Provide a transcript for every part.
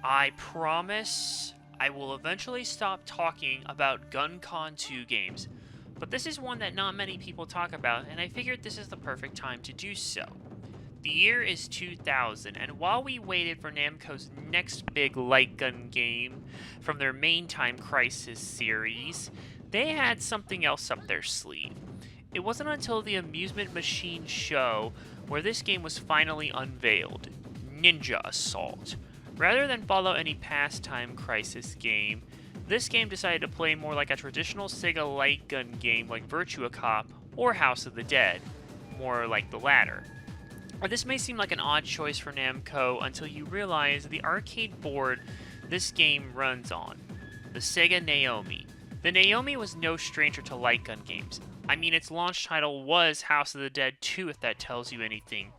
I promise I will eventually stop talking about GunCon 2 games, but this is one that not many people talk about, and I figured this is the perfect time to do so. The year is 2000, and while we waited for Namco's next big light gun game from their main Time Crisis series, they had something else up their sleeve. It wasn't until the Amusement Machine show where this game was finally unveiled, Ninja Assault. Rather than follow any past Time Crisis game, this game decided to play more like a traditional Sega light gun game like Virtua Cop or House of the Dead, more like the latter. This may seem like an odd choice for Namco until you realize the arcade board this game runs on, the Sega Naomi. The Naomi was no stranger to light gun games. I mean, its launch title was House of the Dead 2, if that tells you anything.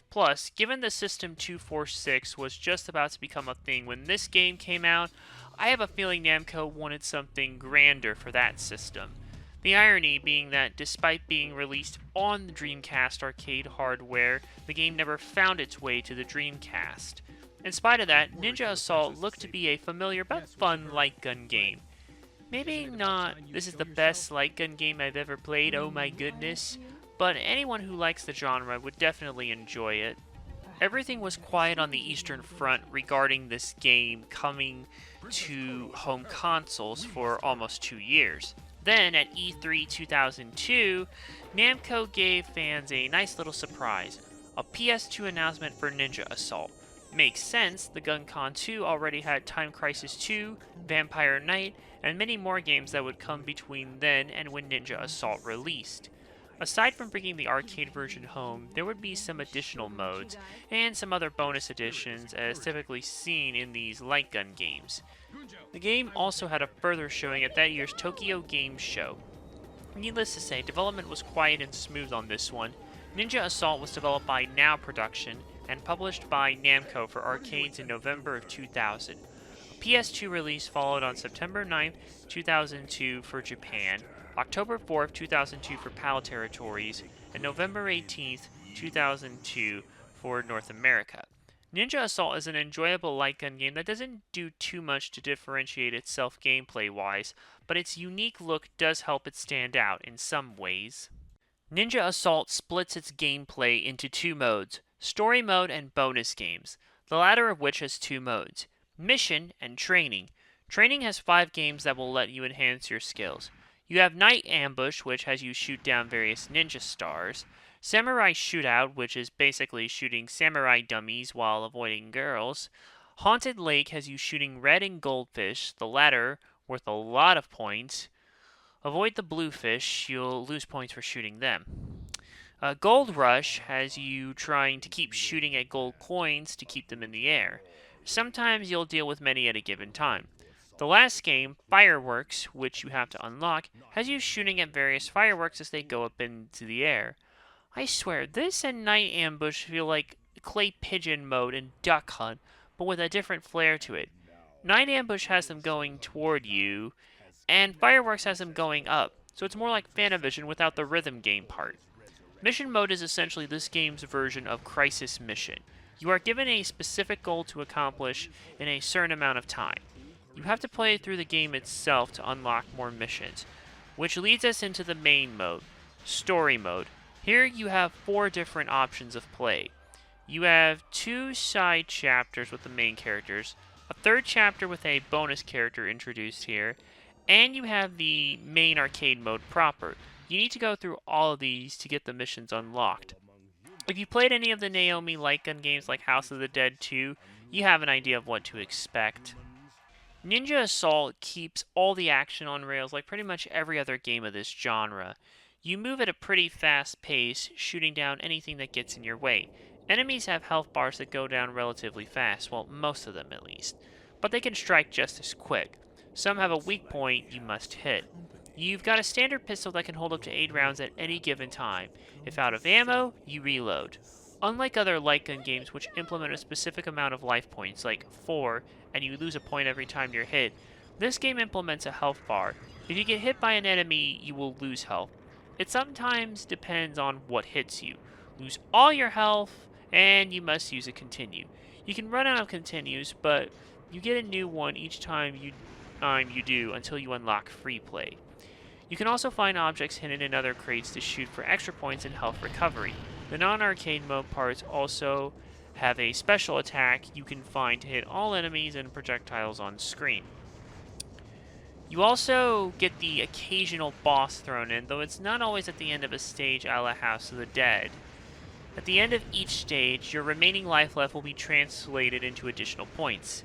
Plus, given the System 246 was just about to become a thing when this game came out, I have a feeling Namco wanted something grander for that system. The irony being that despite being released on the Dreamcast arcade hardware, the game never found its way to the Dreamcast. In spite of that, Ninja Assault looked to be a familiar but fun light gun game. Maybe not this is the best light gun game I've ever played, oh my goodness, but anyone who likes the genre would definitely enjoy it. Everything was quiet on the Eastern Front regarding this game coming to home consoles for almost 2 years. Then, at E3 2002, Namco gave fans a nice little surprise, a PS2 announcement for Ninja Assault. Makes sense, the GunCon 2 already had Time Crisis 2, Vampire Knight, and many more games that would come between then and when Ninja Assault released. Aside from bringing the arcade version home, there would be some additional modes, and some other bonus additions as typically seen in these light gun games. The game also had a further showing at that year's Tokyo Game Show. Needless to say, development was quiet and smooth on this one. Ninja Assault was developed by Now Production and published by Namco for arcades in November of 2000. A PS2 release followed on September 9, 2002 for Japan, October 4, 2002 for PAL territories, and November 18, 2002 for North America. Ninja Assault is an enjoyable light gun game that doesn't do too much to differentiate itself gameplay-wise, but its unique look does help it stand out in some ways. Ninja Assault splits its gameplay into two modes, story mode and bonus games, the latter of which has two modes, mission and training. Training has 5 games that will let you enhance your skills. You have Night Ambush, which has you shoot down various ninja stars, Samurai Shootout, which is basically shooting samurai dummies while avoiding girls. Haunted Lake has you shooting red and goldfish, the latter worth a lot of points. Avoid the bluefish, you'll lose points for shooting them. Gold Rush has you trying to keep shooting at gold coins to keep them in the air. Sometimes you'll deal with many at a given time. The last game, Fireworks, which you have to unlock, has you shooting at various fireworks as they go up into the air. I swear, this and Night Ambush feel like Clay Pigeon mode and Duck Hunt, but with a different flair to it. Night Ambush has them going toward you, and Fireworks has them going up, so it's more like Fanavision without the rhythm game part. Mission mode is essentially this game's version of Crisis Mission. You are given a specific goal to accomplish in a certain amount of time. You have to play through the game itself to unlock more missions, which leads us into the main mode, Story Mode. Here you have 4 different options of play. You have 2 side chapters with the main characters, a 3rd chapter with a bonus character introduced here, and you have the main arcade mode proper. You need to go through all of these to get the missions unlocked. If you played any of the Naomi light gun games like House of the Dead 2, you have an idea of what to expect. Ninja Assault keeps all the action on rails like pretty much every other game of this genre. You move at a pretty fast pace, shooting down anything that gets in your way. Enemies have health bars that go down relatively fast, well, most of them at least, but they can strike just as quick. Some have a weak point you must hit. You've got a standard pistol that can hold up to 8 rounds at any given time. If out of ammo, you reload. Unlike other light gun games which implement a specific amount of life points, like 4, and you lose a point every time you're hit, this game implements a health bar. If you get hit by an enemy, you will lose health. It sometimes depends on what hits you. Lose all your health, and you must use a continue. You can run out of continues, but You get a new one each time you do until you unlock free play. You can also find objects hidden in other crates to shoot for extra points and health recovery. The non-arcade mode parts also have a special attack you can find to hit all enemies and projectiles on screen. You also get the occasional boss thrown in, though it's not always at the end of a stage a la House of the Dead. At the end of each stage, your remaining life left will be translated into additional points.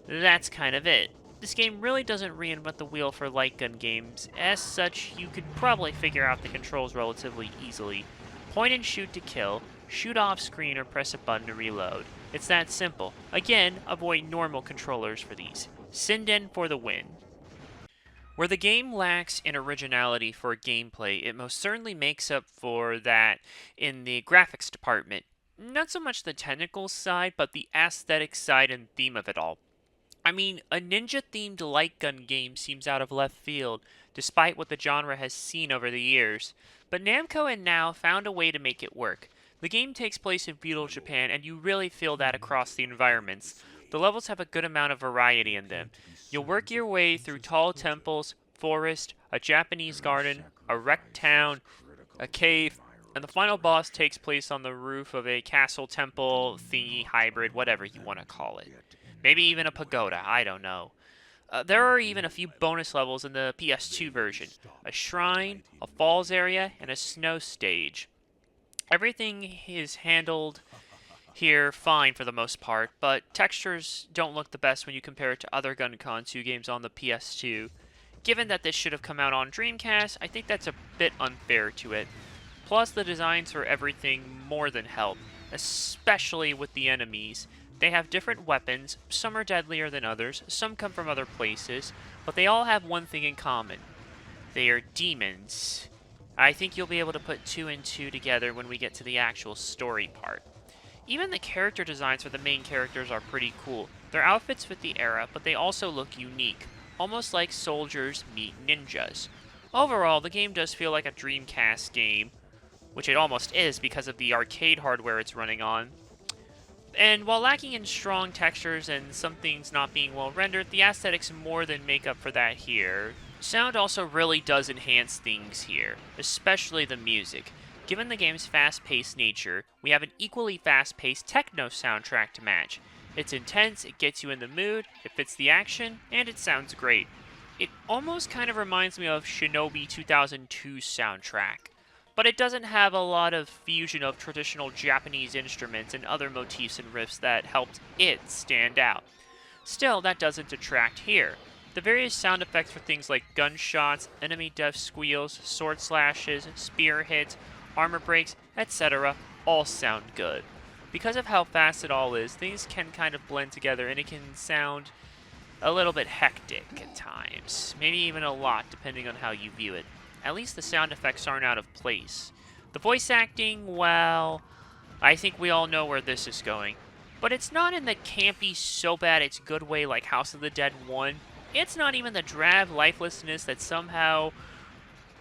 That's kind of it. This game really doesn't reinvent the wheel for light gun games. As such, you could probably figure out the controls relatively easily. Point and shoot to kill, shoot off screen, or press a button to reload. It's that simple. Again, avoid normal controllers for these. Sinden for the win. Where the game lacks in originality for gameplay, it most certainly makes up for that in the graphics department. Not so much the technical side, but the aesthetic side and theme of it all. I mean, a ninja-themed light gun game seems out of left field, despite what the genre has seen over the years. But Namco and Now found a way to make it work. The game takes place in feudal Japan, and you really feel that across the environments. The levels have a good amount of variety in them. You'll work your way through tall temples, forest, a Japanese garden, a wrecked town, a cave, and the final boss takes place on the roof of a castle temple thingy hybrid, whatever you want to call it. Maybe even a pagoda, I don't know. There are even a few bonus levels in the PS2 version. A shrine, a falls area, and a snow stage. Everything is handled here fine for the most part, but textures don't look the best when you compare it to other GunCon 2 games on the PS2. Given that this should have come out on Dreamcast, I think that's a bit unfair to it. Plus, the designs for everything more than help, especially with the enemies. They have different weapons, some are deadlier than others, some come from other places, but they all have one thing in common. They are demons. I think you'll be able to put 2 and 2 together when we get to the actual story part. Even the character designs for the main characters are pretty cool. Their outfits fit the era, but they also look unique, almost like soldiers meet ninjas. Overall, the game does feel like a Dreamcast game, which it almost is because of the arcade hardware it's running on. And while lacking in strong textures and some things not being well rendered, the aesthetics more than make up for that here. Sound also really does enhance things here, especially the music. Given the game's fast-paced nature, we have an equally fast-paced techno soundtrack to match. It's intense, it gets you in the mood, it fits the action, and it sounds great. It almost kind of reminds me of Shinobi 2002's soundtrack. But it doesn't have a lot of fusion of traditional Japanese instruments and other motifs and riffs that helped it stand out. Still, that doesn't detract here. The various sound effects for things like gunshots, enemy death squeals, sword slashes, spear hits, armor breaks, etc. all sound good. Because of how fast it all is, things can kind of blend together and it can sound a little bit hectic at times. Maybe even a lot, depending on how you view it. At least the sound effects aren't out of place. The voice acting, well, I think we all know where this is going. But it's not in the campy, so bad it's good way like House of the Dead 1. It's not even the drab lifelessness that somehow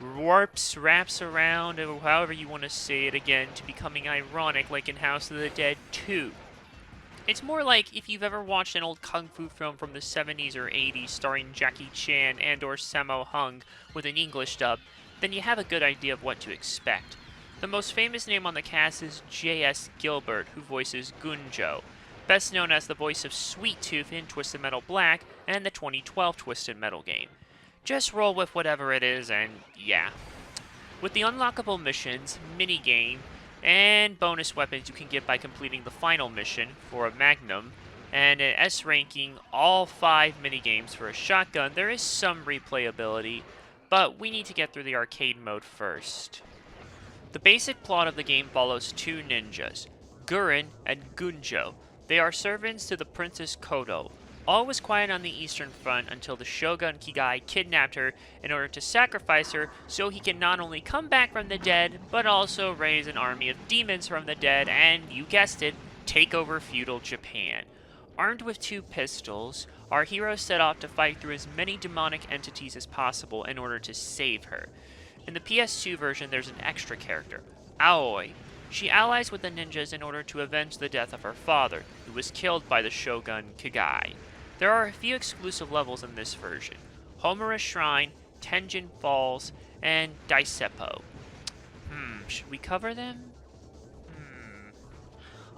wraps around, or however you want to say it again, to becoming ironic like in House of the Dead 2. It's more like if you've ever watched an old kung fu film from the 70s or 80s starring Jackie Chan and or Sammo Hung with an English dub, then you have a good idea of what to expect. The most famous name on the cast is J.S. Gilbert, who voices Gunjo, best known as the voice of Sweet Tooth in Twisted Metal Black and the 2012 Twisted Metal game. Just roll with whatever it is, and yeah. With the unlockable missions, minigame, and bonus weapons you can get by completing the final mission for a Magnum, and an S ranking, all 5 minigames for a shotgun, there is some replayability, but we need to get through the arcade mode first. The basic plot of the game follows 2 ninjas, Guren and Gunjo. They are servants to the Princess Kodo. All was quiet on the Eastern Front until the Shogun Kigai kidnapped her in order to sacrifice her so he can not only come back from the dead, but also raise an army of demons from the dead and, you guessed it, take over feudal Japan. Armed with 2 pistols, our hero set off to fight through as many demonic entities as possible in order to save her. In the PS2 version, there's an extra character, Aoi. She allies with the ninjas in order to avenge the death of her father, who was killed by the Shogun Kigai. There are a few exclusive levels in this version: Homura Shrine, Tenjin Falls, and Daisepo. Should we cover them?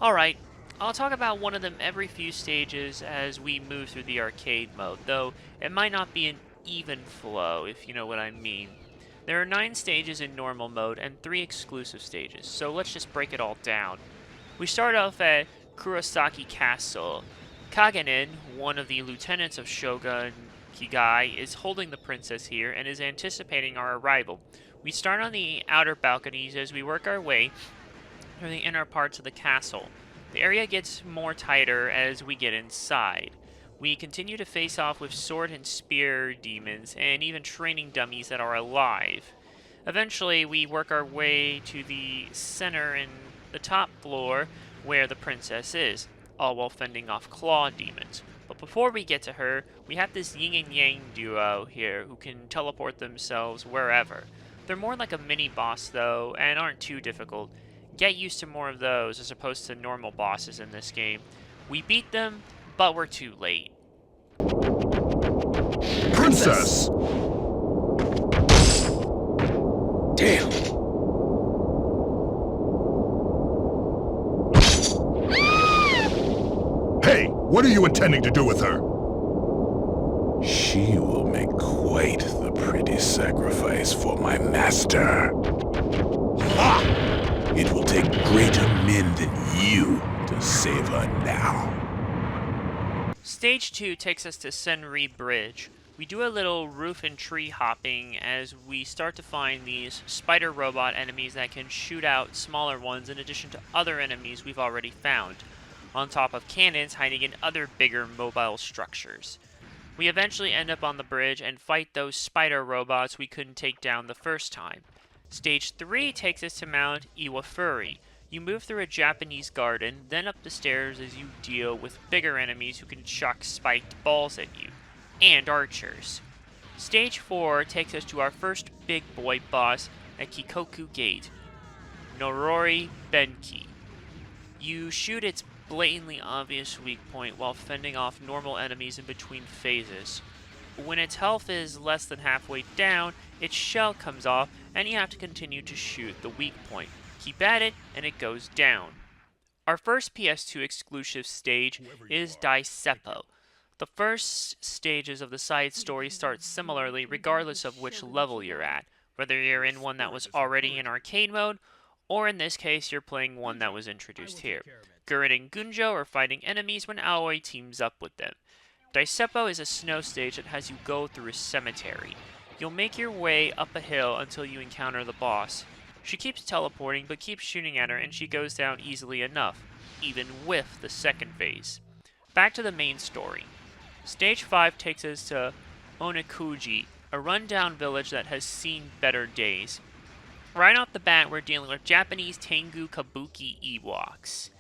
Alright, I'll talk about one of them every few stages as we move through the arcade mode, though it might not be an even flow, if you know what I mean. There are 9 stages in normal mode and 3 exclusive stages, so let's just break it all down. We start off at Kurosaki Castle. Kaganen, one of the lieutenants of Shogun Kigai, is holding the princess here and is anticipating our arrival. We start on the outer balconies as we work our way through the inner parts of the castle. The area gets more tighter as we get inside. We continue to face off with sword and spear demons and even training dummies that are alive. Eventually, we work our way to the center and the top floor where the princess is, all while fending off claw demons. But before we get to her, we have this yin and yang duo here who can teleport themselves wherever. They're more like a mini-boss though, and aren't too difficult. Get used to more of those as opposed to normal bosses in this game. We beat them, but we're too late. Princess! Damn! Hey, what are you intending to do with her? She will make quite the pretty sacrifice for my master. Ha! It will take greater men than you to save her now. Stage 2 takes us to Senri Bridge. We do a little roof and tree hopping as we start to find these spider robot enemies that can shoot out smaller ones in addition to other enemies we've already found, on top of cannons hiding in other bigger mobile structures. We eventually end up on the bridge and fight those spider robots we couldn't take down the first time. Stage 3 takes us to Mount Iwafuri. You move through a Japanese garden, then up the stairs as you deal with bigger enemies who can chuck spiked balls at you, and archers. Stage 4 takes us to our first big boy boss at Kikoku Gate, Norori Benki. You shoot its blatantly obvious weak point while fending off normal enemies in between phases. When its health is less than halfway down, its shell comes off and you have to continue to shoot the weak point. Keep at it and it goes down. Our first PS2 exclusive stage is Daisepo. The first stages of the side story start similarly regardless of which level you're at, whether you're in one that was already in arcade mode, or in this case you're playing one that was introduced here. Gurren and Gunjo are fighting enemies when Aoi teams up with them. Daisepo is a snow stage that has you go through a cemetery. You'll make your way up a hill until you encounter the boss. She keeps teleporting but keeps shooting at her and she goes down easily enough, even with the second phase. Back to the main story. Stage 5 takes us to Onikuji, a rundown village that has seen better days. Right off the bat, we're dealing with Japanese Tengu Kabuki Ewoks.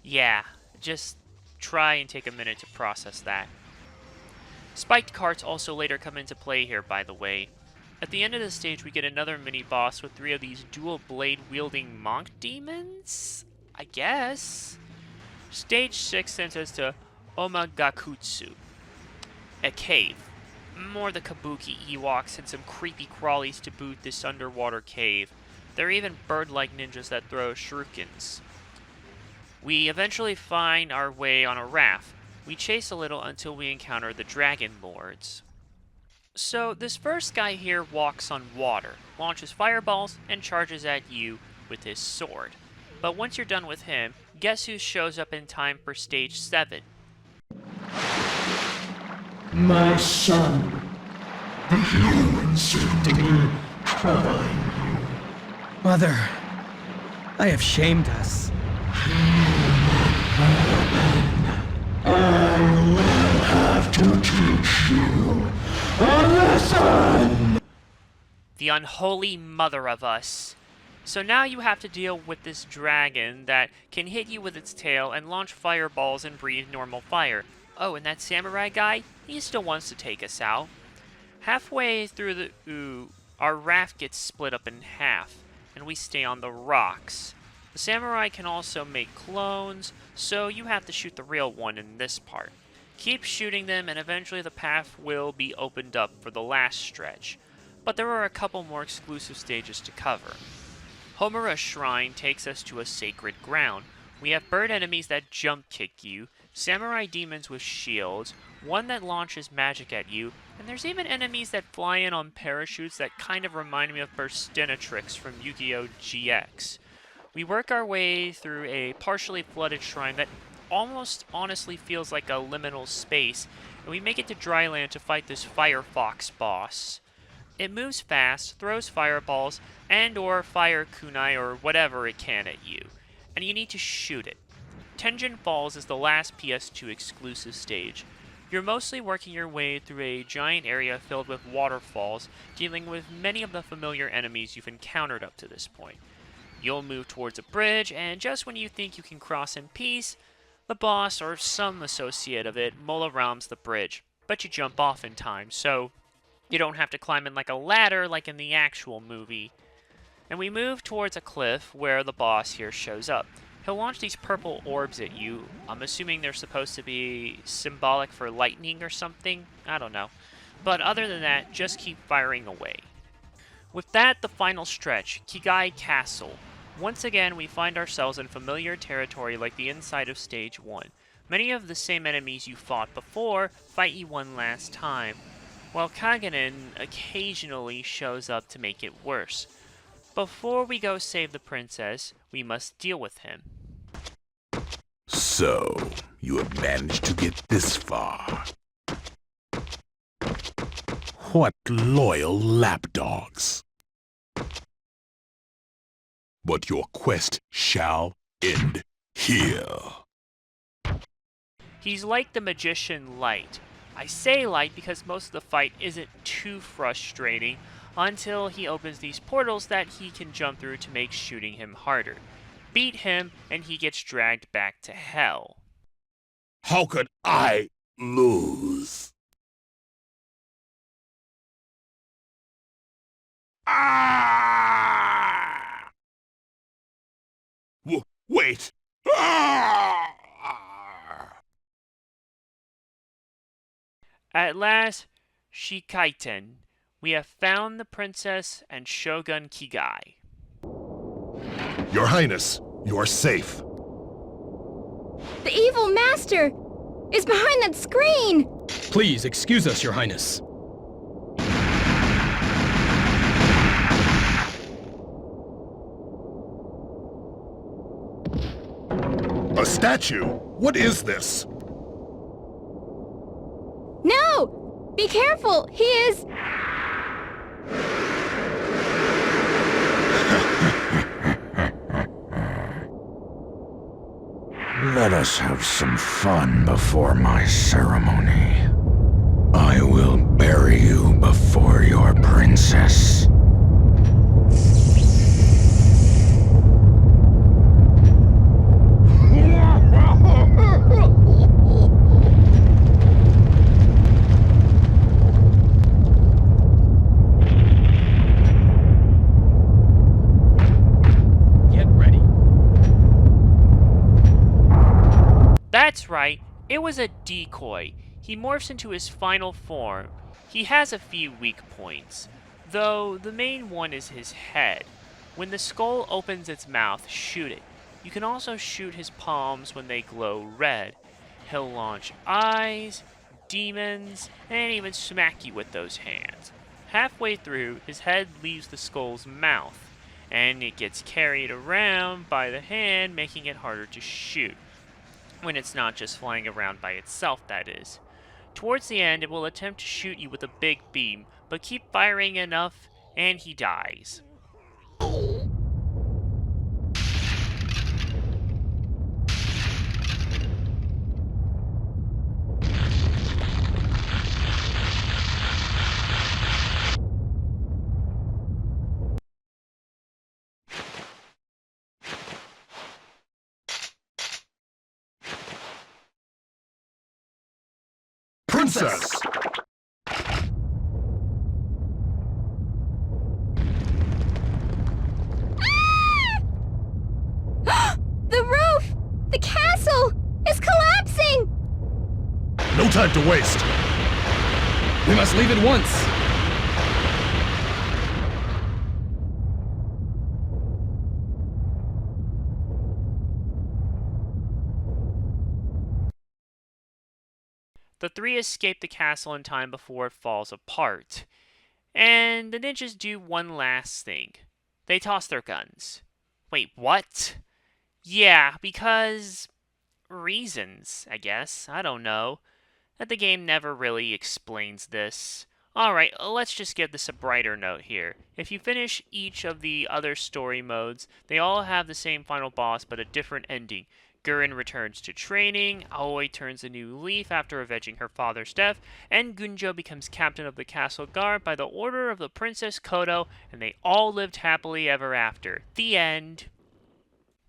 Yeah, just try and take a minute to process that. Spiked carts also later come into play here, by the way. At the end of the stage, we get another mini-boss with 3 of these dual-blade-wielding monk demons? I guess? Stage 6 sends us to Omagakutsu, a cave. More the Kabuki Ewoks and some creepy crawlies to boot this underwater cave. There are even bird-like ninjas that throw shurikens. We eventually find our way on a raft. We chase a little until we encounter the Dragon Lords. So, this first guy here walks on water, launches fireballs, and charges at you with his sword. But once you're done with him, guess who shows up in time for Stage 7? My son, the humans seem to be troubling you. Mother, I have shamed us. I will have to teach you a lesson! The unholy mother of us. So now you have to deal with this dragon that can hit you with its tail and launch fireballs and breathe normal fire. Oh, and that samurai guy, he still wants to take us out. Halfway through our raft gets split up in half, and we stay on the rocks. The samurai can also make clones, so you have to shoot the real one in this part. Keep shooting them and eventually the path will be opened up for the last stretch. But there are a couple more exclusive stages to cover. Homura's Shrine takes us to a sacred ground. We have bird enemies that jump kick you, samurai demons with shields, one that launches magic at you, and there's even enemies that fly in on parachutes that kind of remind me of Burstinatrix from Yu-Gi-Oh! GX. We work our way through a partially flooded shrine that almost honestly feels like a liminal space, and we make it to Dryland to fight this Firefox boss. It moves fast, throws fireballs, and or fire kunai or whatever it can at you, and you need to shoot it. Tenjin Falls is the last PS2 exclusive stage. You're mostly working your way through a giant area filled with waterfalls, dealing with many of the familiar enemies you've encountered up to this point. You'll move towards a bridge, and just when you think you can cross in peace, the boss, or some associate of it, Mola-rams the bridge, but you jump off in time, so you don't have to climb in like a ladder like in the actual movie. And we move towards a cliff where the boss here shows up. He'll launch these purple orbs at you. I'm assuming they're supposed to be symbolic for lightning or something. I don't know. But other than that, just keep firing away. With that, the final stretch, Kigai Castle. Once again, we find ourselves in familiar territory like the inside of Stage 1. Many of the same enemies you fought before fight you one last time, while Kaganen occasionally shows up to make it worse. Before we go save the princess, we must deal with him. So, you have managed to get this far. What loyal lapdogs. But your quest shall end here. He's like the magician Light. I say Light because most of the fight isn't too frustrating until he opens these portals that he can jump through to make shooting him harder. Beat him and he gets dragged back to hell. How could I lose? Ah! Wait! Ah! At last, Shikaiten, we have found the princess and Shogun Kigai. Your Highness, you are safe. The evil master is behind that screen! Please excuse us, Your Highness. A statue? What is this? No! Be careful! He is... Let us have some fun before my ceremony. I will bury you before your princess. Get ready. That's right, it was a decoy. He morphs into his final form. He has a few weak points, though the main one is his head. When the skull opens its mouth, shoot it. You can also shoot his palms when they glow red. He'll launch eyes, demons, and even smack you with those hands. Halfway through, his head leaves the skull's mouth, and it gets carried around by the hand, making it harder to shoot. When it's not just flying around by itself, that is. Towards the end, it will attempt to shoot you with a big beam, but keep firing enough, and he dies. Princess! The roof! The castle is collapsing! No time to waste. We must leave at once. The three escape the castle in time before it falls apart. And the ninjas do one last thing. They toss their guns. Wait, what? Yeah, because reasons, I guess. I don't know. That the game never really explains this. Alright, let's just give this a brighter note here. If you finish each of the other story modes, they all have the same final boss but a different ending. Gurren returns to training, Aoi turns a new leaf after avenging her father's death, and Gunjo becomes captain of the castle guard by the order of the Princess Kodo, and they all lived happily ever after. The end.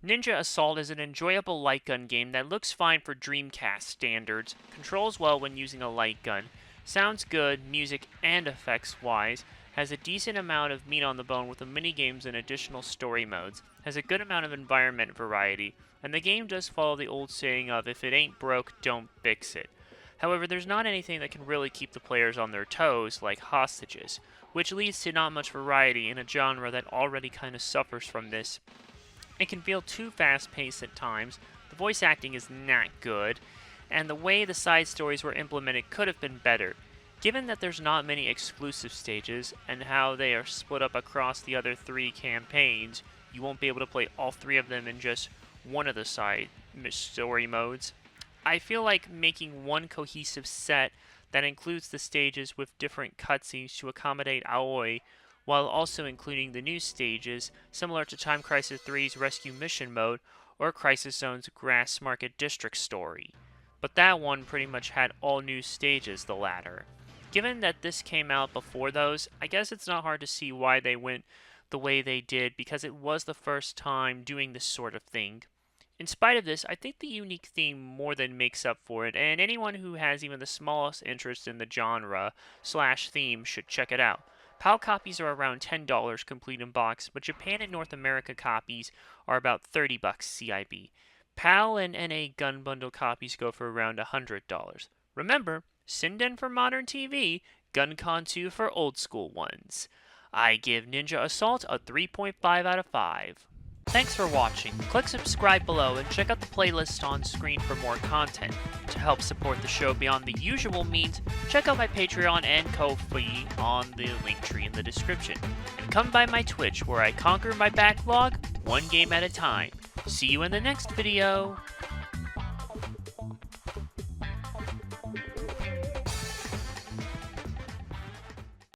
Ninja Assault is an enjoyable light gun game that looks fine for Dreamcast standards, controls well when using a light gun, sounds good music and effects wise, has a decent amount of meat on the bone with the minigames and additional story modes, has a good amount of environment variety, and the game does follow the old saying of if it ain't broke, don't fix it. However, there's not anything that can really keep the players on their toes, like hostages, which leads to not much variety in a genre that already kind of suffers from this. It can feel too fast-paced at times, the voice acting is not good, and the way the side stories were implemented could have been better. Given that there's not many exclusive stages, and how they are split up across the other 3 campaigns, you won't be able to play all 3 of them in just one of the side story modes. I feel like making one cohesive set that includes the stages with different cutscenes to accommodate Aoi, while also including the new stages, similar to Time Crisis 3's Rescue Mission Mode, or Crisis Zone's Grass Market District story. But that one pretty much had all new stages, the latter. Given that this came out before those, I guess it's not hard to see why they went the way they did, because it was the first time doing this sort of thing. In spite of this, I think the unique theme more than makes up for it, and anyone who has even the smallest interest in the genre/theme should check it out. PAL copies are around $10 complete in box, but Japan and North America copies are about $30 CIB. PAL and NA Gun Bundle copies go for around $100. Remember, Sinden for modern TV, GunCon 2 for old school ones. I give Ninja Assault a 3.5 out of 5. Thanks for watching. Click subscribe below and check out the playlist on screen for more content. To help support the show beyond the usual means, check out my Patreon and Ko-fi on the link tree in the description. And come by my Twitch where I conquer my backlog one game at a time. See you in the next video!